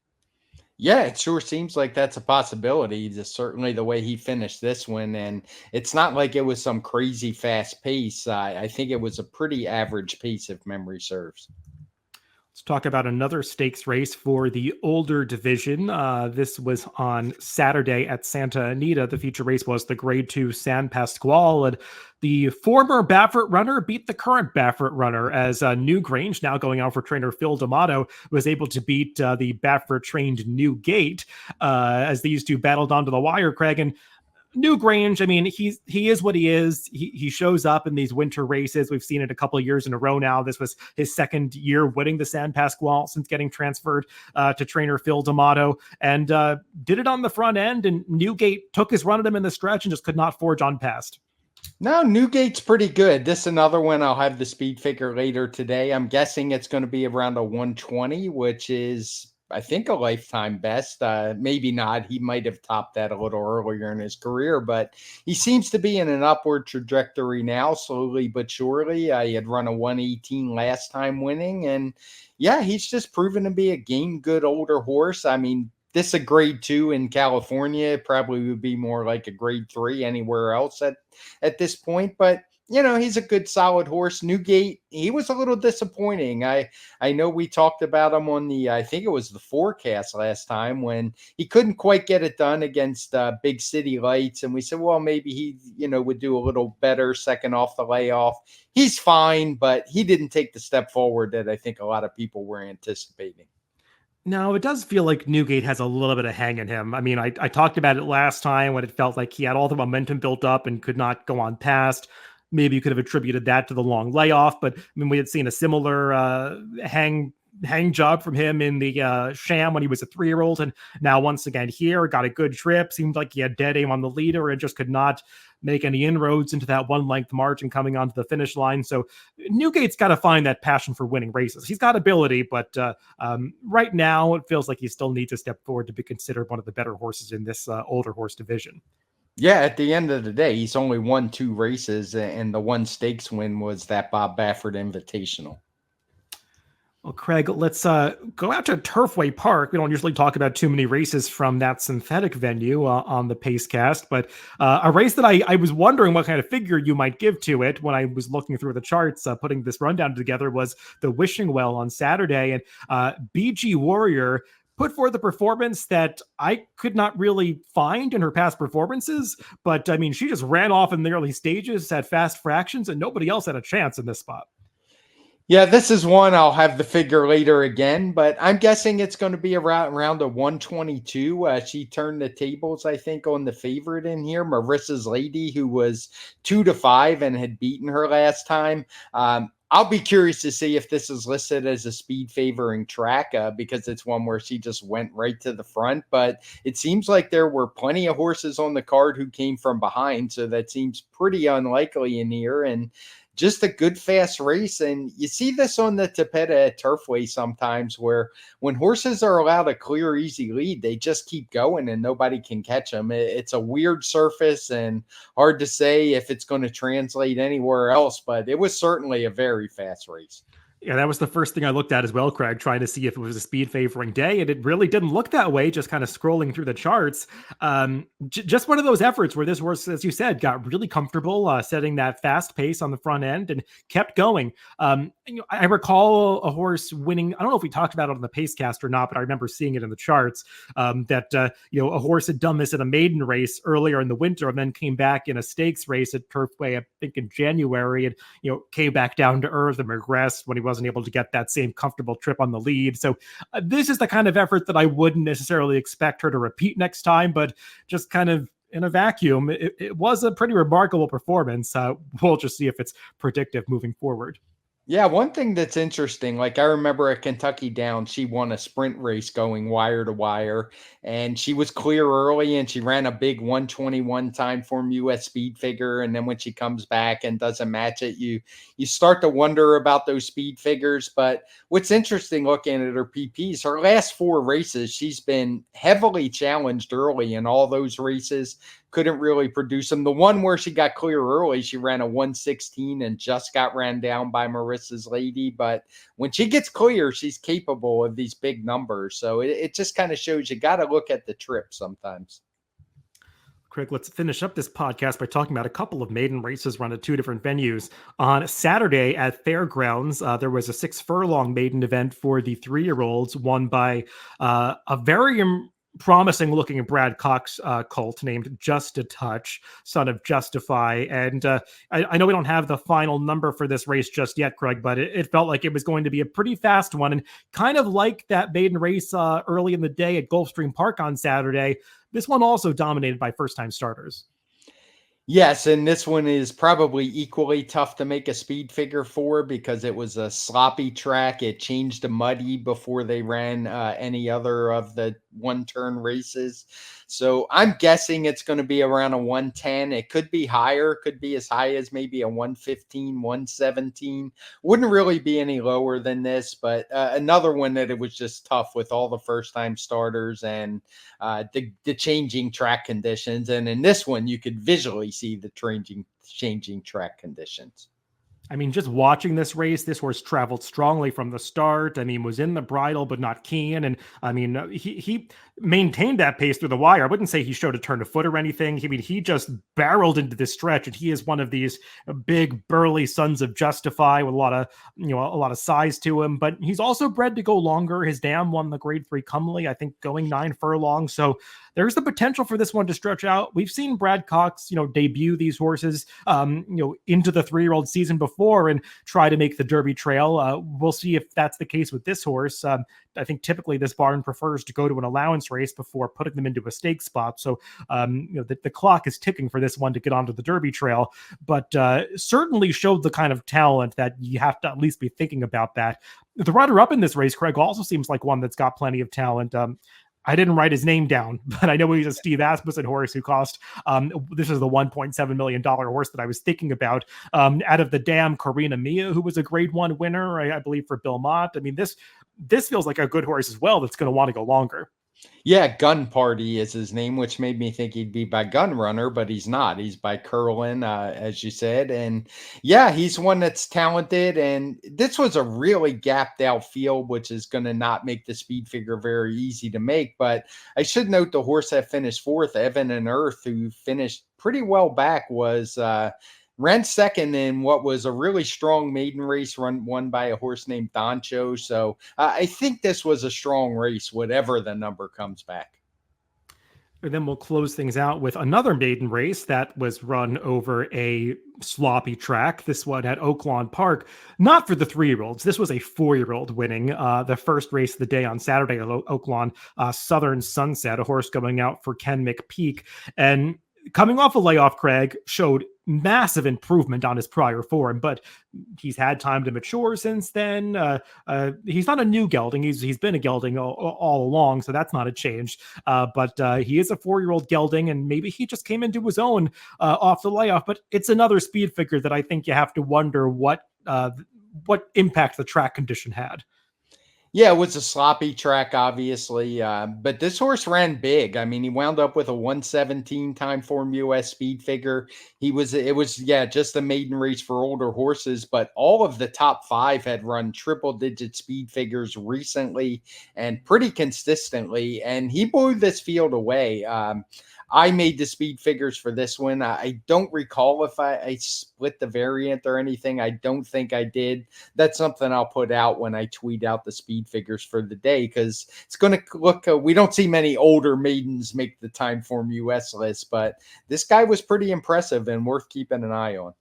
Yeah, it sure seems like that's a possibility. Just certainly the way he finished this one, and it's not like it was some crazy fast pace. I think it was a pretty average pace, if memory serves. Let's talk about another stakes race for the older division. This was on Saturday at Santa Anita. The feature race was the Grade 2 San Pasquale, and the former Baffert runner beat the current Baffert runner, as Newgrange, now going out for trainer Phil D'Amato, was able to beat the Baffert-trained Newgate as these two battled onto the wire, Craig. And Newgrange, I mean, he is what he is. He shows up in these winter races. We've seen it a couple of years in a row now. This was his second year winning the San Pasquale since getting transferred to trainer Phil D'Amato, and did it on the front end. And Newgate took his run at him in the stretch and just could not forge on past. No, Newgate's pretty good. This is another one. I'll have the speed figure later today. I'm guessing it's going to be around a 120, which is, I think, a lifetime best. Maybe not. He might have topped that a little earlier in his career, but he seems to be in an upward trajectory now, slowly but surely. He had run a 118 last time winning, and yeah, he's just proven to be a game good older horse. I mean, this is a grade 2 in California. It probably would be more like a grade 3 anywhere else at this point, but you know, he's a good, solid horse. Newgate, he was a little disappointing. I know we talked about him on I think it was the forecast last time, when he couldn't quite get it done against Big City Lights. And we said, well, maybe he, would do a little better second off the layoff. He's fine, but he didn't take the step forward that I think a lot of people were anticipating. No, it does feel like Newgate has a little bit of hang in him. I mean, I talked about it last time when it felt like he had all the momentum built up and could not go on past. Maybe you could have attributed that to the long layoff, but I mean, we had seen a similar hang hang job from him in the Sham when he was a 3-year-old, and now once again here, got a good trip. Seemed like he had dead aim on the leader and just could not make any inroads into that one length margin coming onto the finish line. So Newgate's got to find that passion for winning races. He's got ability, but right now it feels like he still needs to step forward to be considered one of the better horses in this older horse division. Yeah, at the end of the day, he's only won 2 races, and the one stakes win was that Bob Baffert Invitational. Well, Craig, let's go out to Turfway Park. We don't usually talk about too many races from that synthetic venue on the Pacecast, but a race that I was wondering what kind of figure you might give to it when I was looking through the charts, putting this rundown together, was the Wishing Well on Saturday. And BG Warrior put forth a performance that I could not really find in her past performances, but I mean, she just ran off in the early stages, had fast fractions, and nobody else had a chance in this spot. Yeah, this is one I'll have the figure later again, but I'm guessing it's going to be around a 122. She turned the tables, I think, on the favorite in here, Marissa's Lady, who was 2-5 and had beaten her last time. I'll be curious to see if this is listed as a speed favoring track because it's one where she just went right to the front. But it seems like there were plenty of horses on the card who came from behind, so that seems pretty unlikely in here. And just a good fast race. And you see this on the Tapeta at Turfway sometimes, where when horses are allowed a clear, easy lead, they just keep going and nobody can catch them. It's a weird surface and hard to say if it's going to translate anywhere else, but it was certainly a very fast race. Yeah, that was the first thing I looked at as well, Craig, trying to see if it was a speed favoring day. And it really didn't look that way, just kind of scrolling through the charts. Just one of those efforts where this horse, as you said, got really comfortable setting that fast pace on the front end and kept going. I recall a horse winning. I don't know if we talked about it on the Pacecast or not, but I remember seeing it in the charts that a horse had done this in a maiden race earlier in the winter and then came back in a stakes race at Turfway, I think in January, and came back down to earth and regressed when he wasn't able to get that same comfortable trip on the lead. So this is the kind of effort that I wouldn't necessarily expect her to repeat next time, but just kind of in a vacuum, it was a pretty remarkable performance. We'll just see if it's predictive moving forward. Yeah, one thing that's interesting, like I remember at Kentucky Downs, she won a sprint race going wire to wire, and she was clear early, and she ran a big 121 TimeformUS speed figure. And then when she comes back and doesn't match it, you start to wonder about those speed figures. But what's interesting looking at her PPs, her last 4 races, she's been heavily challenged early in all those races. Couldn't really produce them. The one where she got clear early, she ran a 116 and just got ran down by Marissa's Lady. But when she gets clear, she's capable of these big numbers. So it just kind of shows you got to look at the trip sometimes. Craig, let's finish up this podcast by talking about a couple of maiden races run at 2 different venues. On Saturday at Fairgrounds, there was a 6-furlong maiden event for the 3-year-olds, won by a very promising looking Brad Cox colt named Just a Touch, son of Justify. And I know we don't have the final number for this race just yet, Craig, but it felt like it was going to be a pretty fast one. And kind of like that maiden race early in the day at Gulfstream Park on Saturday, this one also dominated by first-time starters. Yes, and this one is probably equally tough to make a speed figure for because it was a sloppy track. It changed to muddy before they ran any other of the one-turn races. So I'm guessing it's going to be around a 110. It could be higher, could be as high as maybe a 115, 117. Wouldn't really be any lower than this, but another one that it was just tough with all the first-time starters and the changing track conditions. And in this one, you could visually see the changing track conditions. I mean, just watching this race, this horse traveled strongly from the start. I mean, was in the bridle, but not keen. And I mean, he maintained that pace through the wire. I wouldn't say he showed a turn of foot or anything. I mean, he just barreled into this stretch, and he is one of these big, burly sons of Justify with a lot of size to him. But he's also bred to go longer. His dam won the Grade 3 Comely, I think, going 9 furlongs. So there's the potential for this one to stretch out. We've seen Brad Cox, debut these horses, into the 3-year-old season before and try to make the Derby trail. We'll see if that's the case with this horse. I think typically this barn prefers to go to an allowance race before putting them into a stake spot. So, the clock is ticking for this one to get onto the Derby trail, but certainly showed the kind of talent that you have to at least be thinking about that. The runner-up in this race, Craig, also seems like one that's got plenty of talent. I didn't write his name down, but I know he's a Steve Asmussen horse who cost, this is the $1.7 million horse that I was thinking about, out of the dam, Karina Mia, who was a grade 1 winner, I believe, for Bill Mott. I mean, this feels like a good horse as well that's going to want to go longer. Yeah, Gun Party is his name, which made me think he'd be by Gun Runner, but he's not. He's by Curlin, as you said. And yeah, he's one that's talented. And this was a really gapped out field, which is going to not make the speed figure very easy to make. But I should note the horse that finished fourth, Evan and Earth, who finished pretty well back, ran second in what was a really strong maiden race won by a horse named Doncho. So I think this was a strong race, whatever the number comes back. And then we'll close things out with another maiden race that was run over a sloppy track. This one at Oaklawn Park, not for the 3-year-olds. This was a 4-year-old winning the first race of the day on Saturday at Oaklawn, Southern Sunset, a horse going out for Ken McPeak. And coming off a layoff, Craig showed massive improvement on his prior form, but he's had time to mature since then. He's not a new gelding. He's been a gelding all along, so that's not a change. But he is a 4-year-old gelding, and maybe he just came into his own off the layoff. But it's another speed figure that I think you have to wonder what impact the track condition had. Yeah, it was a sloppy track, obviously, but this horse ran big. I mean, he wound up with a 117 TimeformUS speed figure. It was just a maiden race for older horses, but all of the top 5 had run triple-digit speed figures recently and pretty consistently, and he blew this field away. I made the speed figures for this one. I don't recall if I split the variant or anything. I don't think I did. That's something I'll put out when I tweet out the speed figures for the day, because it's going to look, we don't see many older maidens make the TimeformUS list, but this guy was pretty impressive and worth keeping an eye on.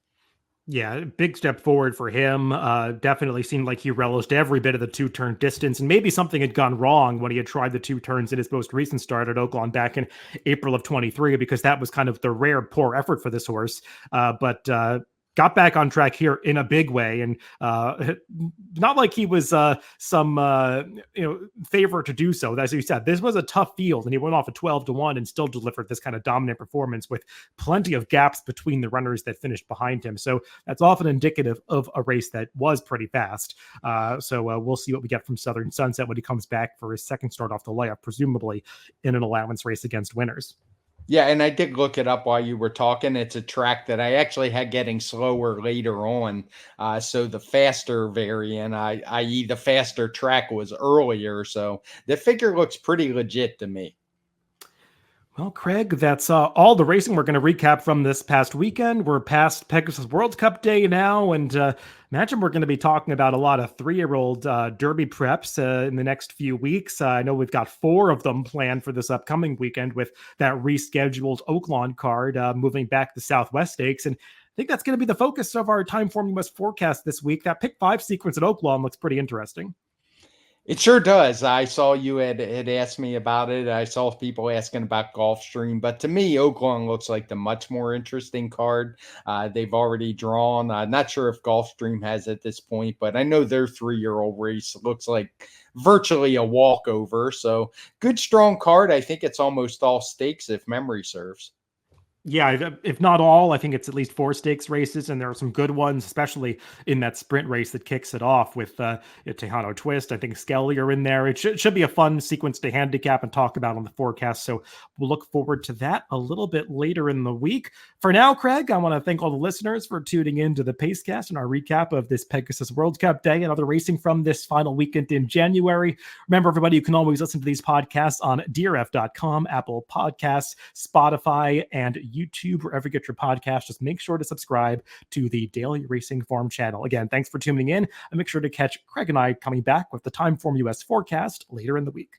Yeah, big step forward for him. Definitely seemed like he relished every bit of the 2-turn distance, and maybe something had gone wrong when he had tried the 2 turns in his most recent start at Oaklawn back in April of 23, because that was kind of the rare poor effort for this horse. But got back on track here in a big way, and not like he was some favor to do so. As you said, this was a tough field, and he went off a 12-1 and still delivered this kind of dominant performance with plenty of gaps between the runners that finished behind him. So that's often indicative of a race that was pretty fast. So we'll see what we get from Southern Sunset when he comes back for his second start off the layup, presumably in an allowance race against winners. Yeah, and I did look it up while you were talking. It's a track that I actually had getting slower later on. So the faster variant, i.e. the faster track, was earlier. So the figure looks pretty legit to me. Well, Craig, that's all the racing we're going to recap from this past weekend. We're past Pegasus World Cup day now, and imagine we're going to be talking about a lot of 3-year-old Derby preps in the next few weeks. I know we've got 4 of them planned for this upcoming weekend, with that rescheduled Oaklawn card moving back to Southwest Stakes. And I think that's going to be the focus of our TimeformUS forecast this week. That pick 5 sequence at Oaklawn looks pretty interesting. It sure does. I saw you had asked me about it. I saw people asking about Gulfstream, but to me, Oaklawn looks like the much more interesting card. They've already drawn. I'm not sure if Gulfstream has at this point, but I know their 3-year-old race looks like virtually a walkover. So good, strong card. I think it's almost all stakes if memory serves. Yeah, if not all, I think it's at least 4 stakes races, and there are some good ones, especially in that sprint race that kicks it off with Tejano Twist. I think Skelly are in there. It should be a fun sequence to handicap and talk about on the forecast, so we'll look forward to that a little bit later in the week. For now, Craig, I want to thank all the listeners for tuning in to the Pacecast and our recap of this Pegasus World Cup day and other racing from this final weekend in January. Remember, everybody, you can always listen to these podcasts on DRF.com, Apple Podcasts, Spotify, and YouTube, wherever you get your podcast. Just make sure to subscribe to the Daily Racing Form channel. Again, thanks for tuning in, and make sure to catch Craig and I coming back with the TimeformUS forecast later in the week.